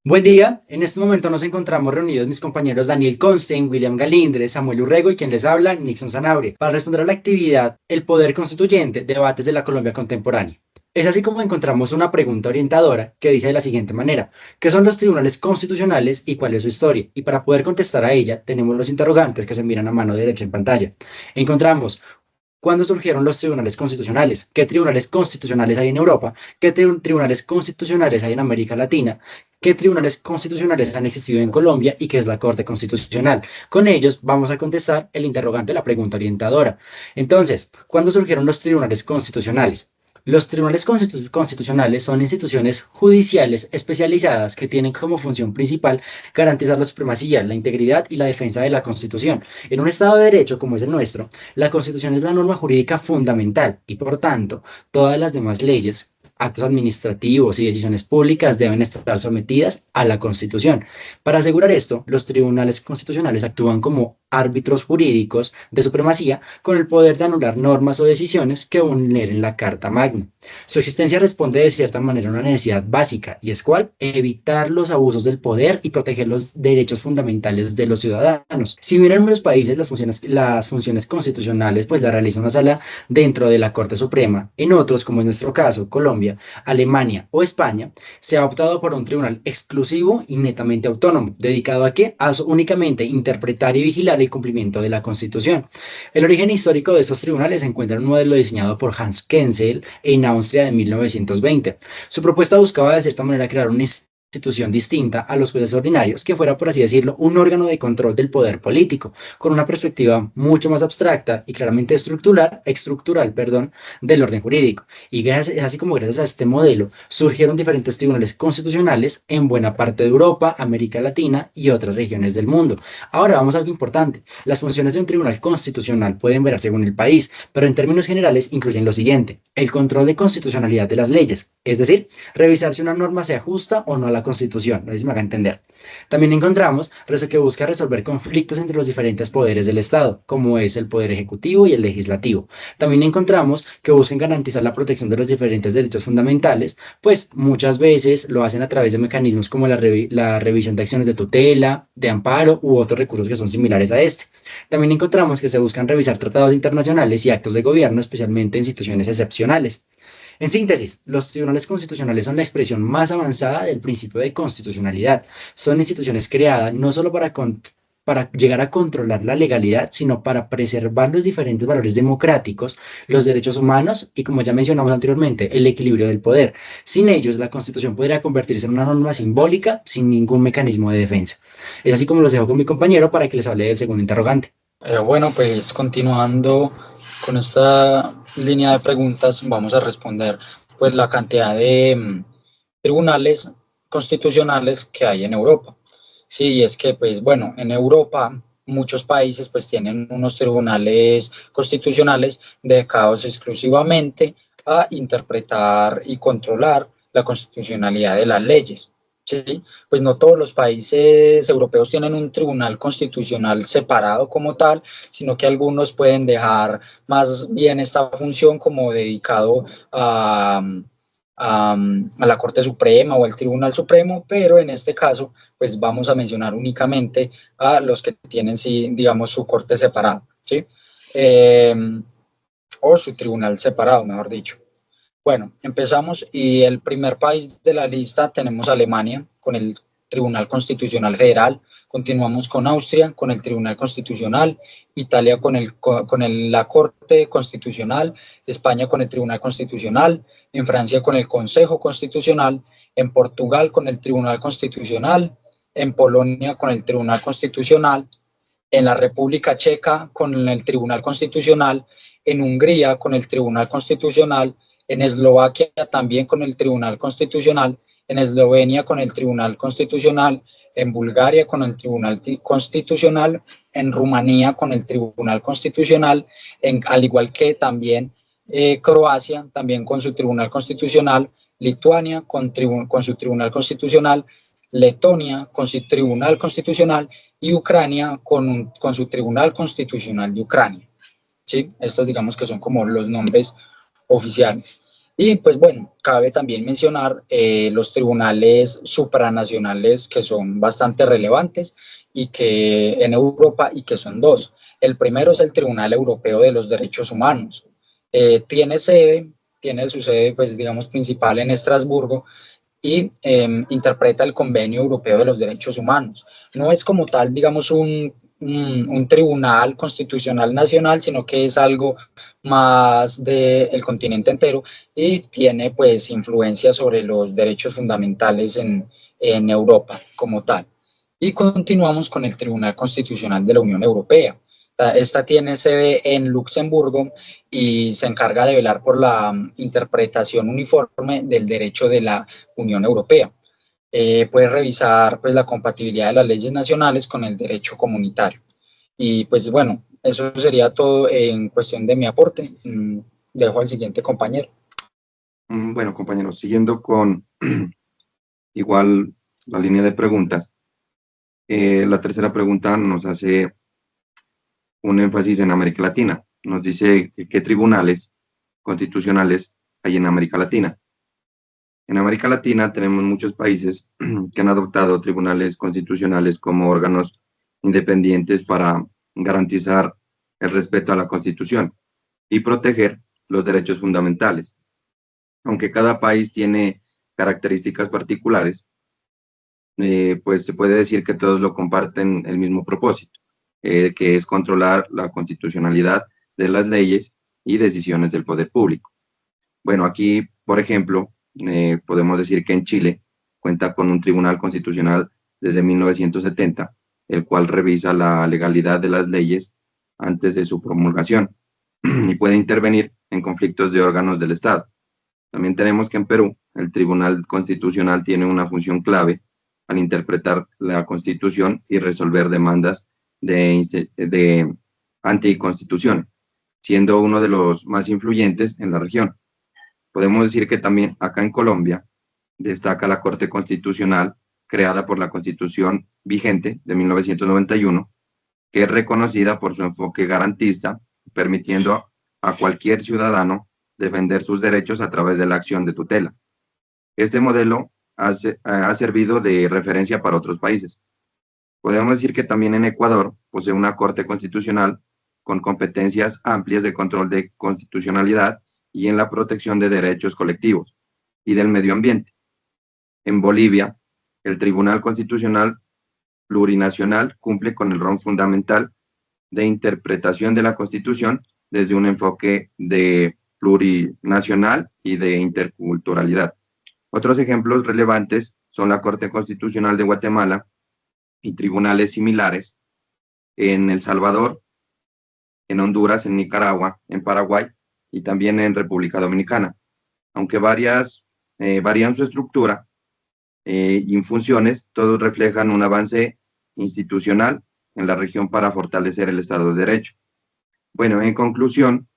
Buen día, en este momento nos encontramos reunidos mis compañeros Daniel Constein, William Galindre, Samuel Urrego y quien les habla, Nixon Sanabria, para responder a la actividad El Poder Constituyente, debates de la Colombia contemporánea. Es así como encontramos una pregunta orientadora que dice de la siguiente manera: ¿qué son los tribunales constitucionales y cuál es su historia? Y para poder contestar a ella, tenemos los interrogantes que se miran a mano derecha en pantalla. Encontramos: ¿cuándo surgieron los tribunales constitucionales? ¿Qué tribunales constitucionales hay en Europa? ¿Qué tribunales constitucionales hay en América Latina? ¿Qué tribunales constitucionales han existido en Colombia y qué es la Corte Constitucional? Con ellos vamos a contestar el interrogante de la pregunta orientadora. Entonces, ¿cuándo surgieron los tribunales constitucionales? Los tribunales constitucionales son instituciones judiciales especializadas que tienen como función principal garantizar la supremacía, la integridad y la defensa de la Constitución. En un Estado de Derecho como es el nuestro, la Constitución es la norma jurídica fundamental y, por tanto, todas las demás leyes, actos administrativos y decisiones públicas deben estar sometidas a la Constitución. Para asegurar esto, los tribunales constitucionales actúan como árbitros jurídicos de supremacía con el poder de anular normas o decisiones que vulneren la Carta Magna. Su existencia responde de cierta manera a una necesidad básica, y es cuál: evitar los abusos del poder y proteger los derechos fundamentales de los ciudadanos. Si bien en muchos países las funciones constitucionales pues la realiza una sala dentro de la Corte Suprema, en otros, como en nuestro caso, Colombia, Alemania o España, se ha optado por un tribunal exclusivo y netamente autónomo, dedicado a qué: a únicamente interpretar y vigilar el cumplimiento de la Constitución. El origen histórico de estos tribunales se encuentra en un modelo diseñado por Hans Kelsen en Austria de 1920. Su propuesta buscaba de cierta manera crear una institución distinta a los jueces ordinarios, que fuera, por así decirlo, un órgano de control del poder político, con una perspectiva mucho más abstracta y claramente estructural, del orden jurídico. Y gracias, es así como gracias a este modelo surgieron diferentes tribunales constitucionales en buena parte de Europa, América Latina y otras regiones del mundo. Ahora vamos a algo importante: las funciones de un tribunal constitucional pueden variar según el país, pero en términos generales incluyen lo siguiente: el control de constitucionalidad de las leyes, es decir, revisar si una norma se ajusta o no a la Constitución. No sé si me haga entender. También encontramos eso que busca resolver conflictos entre los diferentes poderes del Estado, como es el poder ejecutivo y el legislativo. También encontramos que buscan garantizar la protección de los diferentes derechos fundamentales, pues muchas veces lo hacen a través de mecanismos como la revisión de acciones de tutela, de amparo u otros recursos que son similares a este. También encontramos que se buscan revisar tratados internacionales y actos de gobierno, especialmente en situaciones excepcionales. En síntesis, los tribunales constitucionales son la expresión más avanzada del principio de constitucionalidad. Son instituciones creadas no solo para llegar a controlar la legalidad, sino para preservar los diferentes valores democráticos, los derechos humanos y, como ya mencionamos anteriormente, el equilibrio del poder. Sin ellos, la Constitución podría convertirse en una norma simbólica sin ningún mecanismo de defensa. Es así como los dejo con mi compañero para que les hable del segundo interrogante. Bueno, pues continuando con esta línea de preguntas, vamos a responder pues la cantidad de tribunales constitucionales que hay en Europa. Sí, y es que pues bueno, en Europa muchos países pues tienen unos tribunales constitucionales dedicados exclusivamente a interpretar y controlar la constitucionalidad de las leyes. Sí, pues no todos los países europeos tienen un tribunal constitucional separado como tal, sino que algunos pueden dejar más bien esta función como dedicado a la Corte Suprema o al Tribunal Supremo, pero en este caso, pues vamos a mencionar únicamente a los que tienen, sí, digamos, su corte separada, ¿sí? Eh, o su tribunal separado, mejor dicho. Bueno, empezamos y el primer país de la lista tenemos Alemania con el Tribunal Constitucional Federal, continuamos con Austria con el Tribunal Constitucional, Italia con la Corte Constitucional, España con el Tribunal Constitucional, en Francia con el Consejo Constitucional, en Portugal con el Tribunal Constitucional, en Polonia con el Tribunal Constitucional, en la República Checa con el Tribunal Constitucional, en Hungría con el Tribunal Constitucional, en Eslovaquia también con el Tribunal Constitucional, en Eslovenia con el Tribunal Constitucional, en Bulgaria con el Tribunal Constitucional, en Rumanía con el Tribunal Constitucional, al igual que también Croacia, también con su Tribunal Constitucional, Lituania con su Tribunal Constitucional, Letonia con su Tribunal Constitucional y Ucrania con su Tribunal Constitucional de Ucrania. ¿Sí? Estos digamos que son como los nombres oficiales. Y pues bueno, cabe también mencionar los tribunales supranacionales que son bastante relevantes y que en Europa y que son dos. El primero es el Tribunal Europeo de los Derechos Humanos. Tiene sede, tiene su sede, pues digamos, principal en Estrasburgo y interpreta el Convenio Europeo de los Derechos Humanos. No es como tal, digamos, un tribunal constitucional nacional, sino que es algo más del continente entero y tiene pues influencia sobre los derechos fundamentales en Europa como tal. Y continuamos con el Tribunal Constitucional de la Unión Europea. Esta tiene sede en Luxemburgo y se encarga de velar por la interpretación uniforme del derecho de la Unión Europea. Puede revisar pues, la compatibilidad de las leyes nacionales con el derecho comunitario. Y pues bueno, eso sería todo en cuestión de mi aporte. Dejo al siguiente compañero. Bueno, compañeros, siguiendo con igual la línea de preguntas, la tercera pregunta nos hace un énfasis en América Latina. Nos dice qué tribunales constitucionales hay en América Latina. En América Latina tenemos muchos países que han adoptado tribunales constitucionales como órganos independientes para garantizar el respeto a la Constitución y proteger los derechos fundamentales. Aunque cada país tiene características particulares, pues se puede decir que todos lo comparten el mismo propósito, que es controlar la constitucionalidad de las leyes y decisiones del poder público. Bueno, aquí, por ejemplo, podemos decir que en Chile cuenta con un tribunal constitucional desde 1970, el cual revisa la legalidad de las leyes antes de su promulgación y puede intervenir en conflictos de órganos del Estado. También tenemos que en Perú el Tribunal Constitucional tiene una función clave al interpretar la Constitución y resolver demandas de anticonstituciones, siendo uno de los más influyentes en la región. Podemos decir que también acá en Colombia destaca la Corte Constitucional creada por la Constitución vigente de 1991, que es reconocida por su enfoque garantista, permitiendo a cualquier ciudadano defender sus derechos a través de la acción de tutela. Este modelo ha servido de referencia para otros países. Podemos decir que también en Ecuador posee una Corte Constitucional con competencias amplias de control de constitucionalidad y en la protección de derechos colectivos y del medio ambiente. En Bolivia, el Tribunal Constitucional Plurinacional cumple con el rol fundamental de interpretación de la Constitución desde un enfoque de plurinacional y de interculturalidad. Otros ejemplos relevantes son la Corte Constitucional de Guatemala y tribunales similares en El Salvador, en Honduras, en Nicaragua, en Paraguay y también en República Dominicana. Aunque varían su estructura y funciones, todos reflejan un avance institucional en la región para fortalecer el Estado de Derecho. Bueno, en conclusión,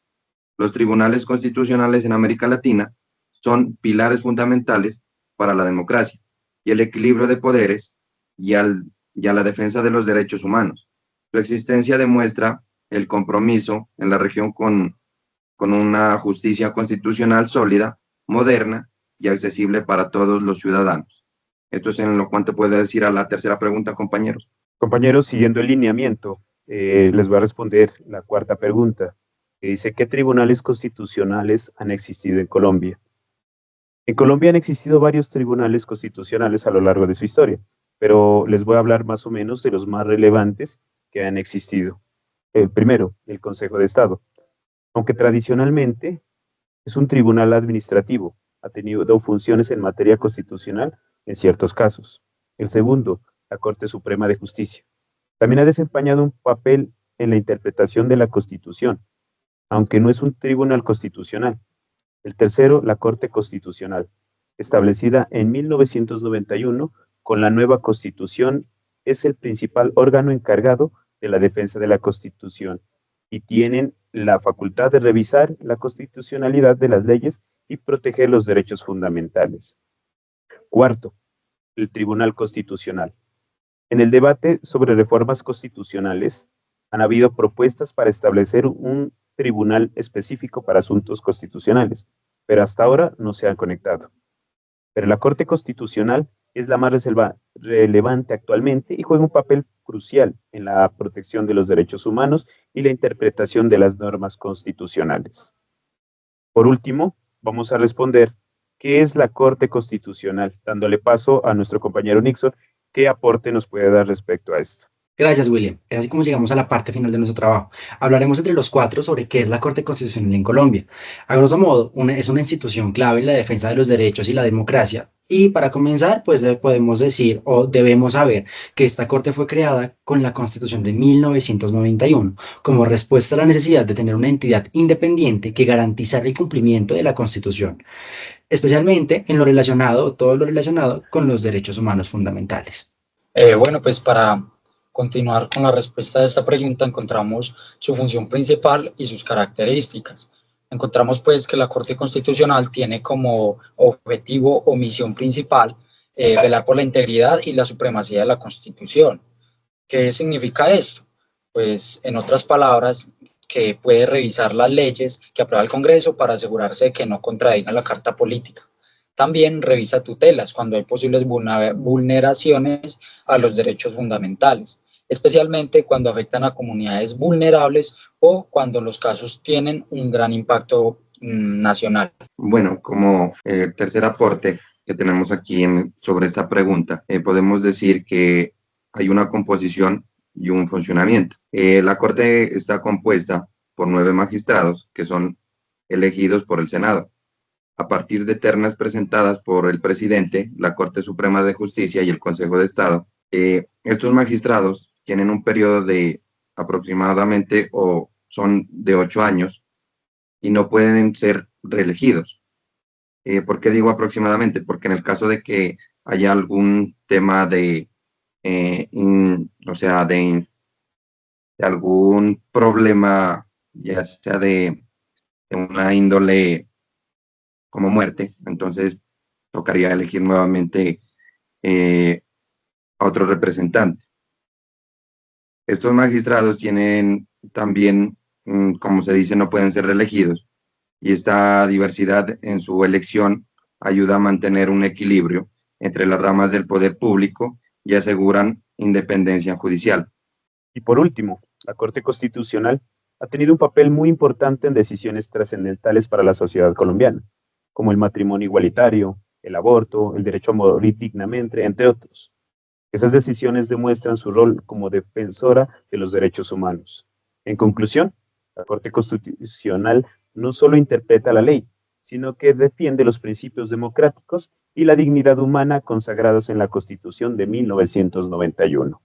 los tribunales constitucionales en América Latina son pilares fundamentales para la democracia y el equilibrio de poderes y a la defensa de los derechos humanos. Su existencia demuestra el compromiso en la región con una justicia constitucional sólida, moderna y accesible para todos los ciudadanos. Esto es en lo cuanto puedo decir a la tercera pregunta, compañeros. Compañeros, siguiendo el lineamiento, les voy a responder la cuarta pregunta, que dice, ¿qué tribunales constitucionales han existido en Colombia? En Colombia han existido varios tribunales constitucionales a lo largo de su historia, pero les voy a hablar más o menos de los más relevantes que han existido. El primero, el Consejo de Estado. Aunque tradicionalmente es un tribunal administrativo, ha tenido funciones en materia constitucional en ciertos casos. El segundo, la Corte Suprema de Justicia. También ha desempeñado un papel en la interpretación de la Constitución, aunque no es un tribunal constitucional. El tercero, la Corte Constitucional, establecida en 1991 con la nueva Constitución, es el principal órgano encargado de la defensa de la Constitución y tienen la facultad de revisar la constitucionalidad de las leyes y proteger los derechos fundamentales. Cuarto, el Tribunal Constitucional. En el debate sobre reformas constitucionales, han habido propuestas para establecer un tribunal específico para asuntos constitucionales, pero hasta ahora no se han conectado. Pero la Corte Constitucional es la más relevante actualmente y juega un papel crucial en la protección de los derechos humanos y la interpretación de las normas constitucionales. Por último, vamos a responder qué es la Corte Constitucional, dándole paso a nuestro compañero Nixon, qué aporte nos puede dar respecto a esto. Gracias, William. Es así como llegamos a la parte final de nuestro trabajo. Hablaremos entre los cuatro sobre qué es la Corte Constitucional en Colombia. A grosso modo, es una institución clave en la defensa de los derechos y la democracia. Y para comenzar, pues podemos decir o debemos saber que esta Corte fue creada con la Constitución de 1991 como respuesta a la necesidad de tener una entidad independiente que garantizara el cumplimiento de la Constitución, especialmente en lo relacionado, todo lo relacionado con los derechos humanos fundamentales. Bueno, pues para continuar con la respuesta de esta pregunta, encontramos su función principal y sus características. Encontramos pues que la Corte Constitucional tiene como objetivo o misión principal velar por la integridad y la supremacía de la Constitución. ¿Qué significa esto? Pues en otras palabras, que puede revisar las leyes que aprueba el Congreso para asegurarse de que no contradigan la Carta Política. También revisa tutelas cuando hay posibles vulneraciones a los derechos fundamentales, especialmente cuando afectan a comunidades vulnerables o cuando los casos tienen un gran impacto nacional. Bueno, como tercer aporte que tenemos aquí sobre esta pregunta, podemos decir que hay una composición y un funcionamiento. La Corte está compuesta por 9 magistrados que son elegidos por el Senado a partir de ternas presentadas por el presidente, la Corte Suprema de Justicia y el Consejo de Estado. Estos magistrados tienen un periodo de aproximadamente o son de 8 años y no pueden ser reelegidos. ¿Por qué digo aproximadamente? Porque en el caso de que haya algún tema de algún problema, ya sea de una índole como muerte, entonces tocaría elegir nuevamente a otro representante. Estos magistrados tienen también, como se dice, no pueden ser reelegidos, y esta diversidad en su elección ayuda a mantener un equilibrio entre las ramas del poder público y aseguran independencia judicial. Y por último, la Corte Constitucional ha tenido un papel muy importante en decisiones trascendentales para la sociedad colombiana, como el matrimonio igualitario, el aborto, el derecho a morir dignamente, entre otros. Esas decisiones demuestran su rol como defensora de los derechos humanos. En conclusión, la Corte Constitucional no solo interpreta la ley, sino que defiende los principios democráticos y la dignidad humana consagrados en la Constitución de 1991.